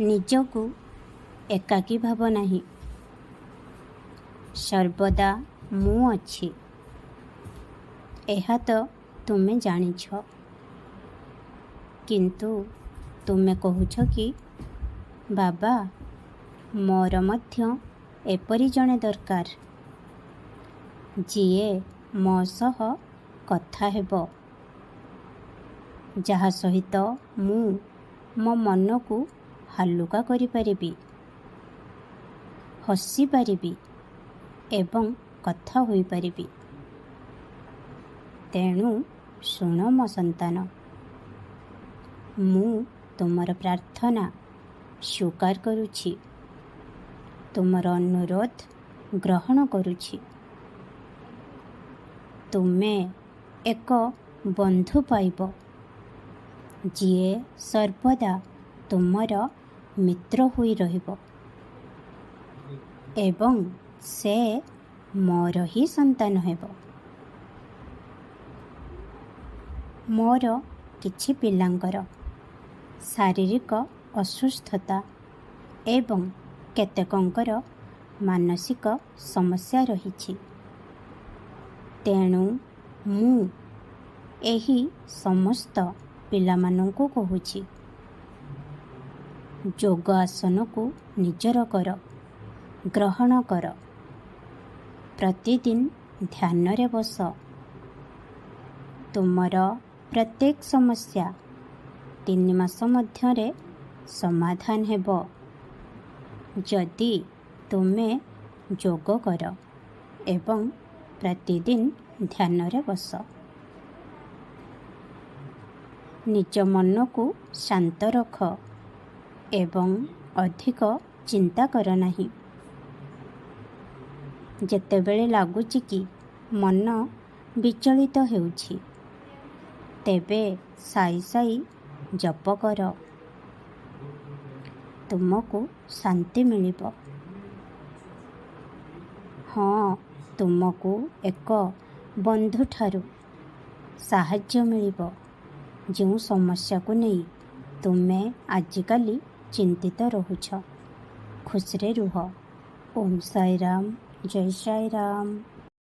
ନିଜକୁ ଏକାକୀ ଭାବ ନାହିଁ। ସର୍ବଦା ମୁଁ ଅଛି। ଏହା ତ ତୁମେ ଜାଣିଛ, କିନ୍ତୁ ତୁମେ କହୁଛ କି ବାବା, ମୋର ମଧ୍ୟ ଏପରି ଜଣେ ଦରକାର, ଯିଏ ମୋ ସହ କଥା ହେବ, ଯାହା ସହିତ ମୁଁ ମୋ ମନକୁ ହାଲୁକା କରିପାରିବି, ହସିପାରିବି ଏବଂ କଥା ହୋଇପାରିବି। ତେଣୁ ଶୁଣ ମୋ ସନ୍ତାନ, ମୁଁ ତୁମର ପ୍ରାର୍ଥନା ସ୍ୱୀକାର କରୁଛି, ତୁମର ଅନୁରୋଧ ଗ୍ରହଣ କରୁଛି। ତୁମେ ଏକ ବନ୍ଧୁ ପାଇବ, ଯିଏ ସର୍ବଦା ତୁମର ମିତ୍ର ହୋଇ ରହିବ ଏବଂ ସେ ମୋର ହିଁ ସନ୍ତାନ ହେବ। ମୋର କିଛି ପିଲାଙ୍କର ଶାରୀରିକ ଅସୁସ୍ଥତା ଏବଂ କେତେକଙ୍କର ମାନସିକ ସମସ୍ୟା ରହିଛି। ତେଣୁ ମୁଁ ଏହି ସମସ୍ତ ପିଲାମାନଙ୍କୁ କହୁଛି, ଯୋଗ ଆସନକୁ ନିଜର କର, ଗ୍ରହଣ କର। ପ୍ରତିଦିନ ଧ୍ୟାନରେ ବସ। ତୁମର ପ୍ରତ୍ୟେକ ସମସ୍ୟା 3 ମାସ ମଧ୍ୟରେ ସମାଧାନ ହେବ, ଯଦି ତୁମେ ଯୋଗ କର ଏବଂ ପ୍ରତିଦିନ ଧ୍ୟାନରେ ବସ। ନିଜ ମନକୁ ଶାନ୍ତ ରଖ ଏବଂ ଅଧିକ ଚିନ୍ତା କର ନାହିଁ। ଯେତେବେଳେ ଲାଗୁଛି କି ମନ ବିଚଳିତ ହେଉଛି, ତେବେ ସାଇ ସାଇ ଜପ କର, ତୁମକୁ ଶାନ୍ତି ମିଳିବ। ହଁ, ତୁମକୁ ଏକ ବନ୍ଧୁଠାରୁ ସାହାଯ୍ୟ ମିଳିବ, ଯେଉଁ ସମସ୍ୟାକୁ ନେଇ ତୁମେ ଆଜିକାଲି ଚିନ୍ତିତ ରହୁଛ। ଖୁସିରେ ରୁହ। ଓମ୍ ସାଇ ରାମ, ଜୟ ସାଇ ରାମ।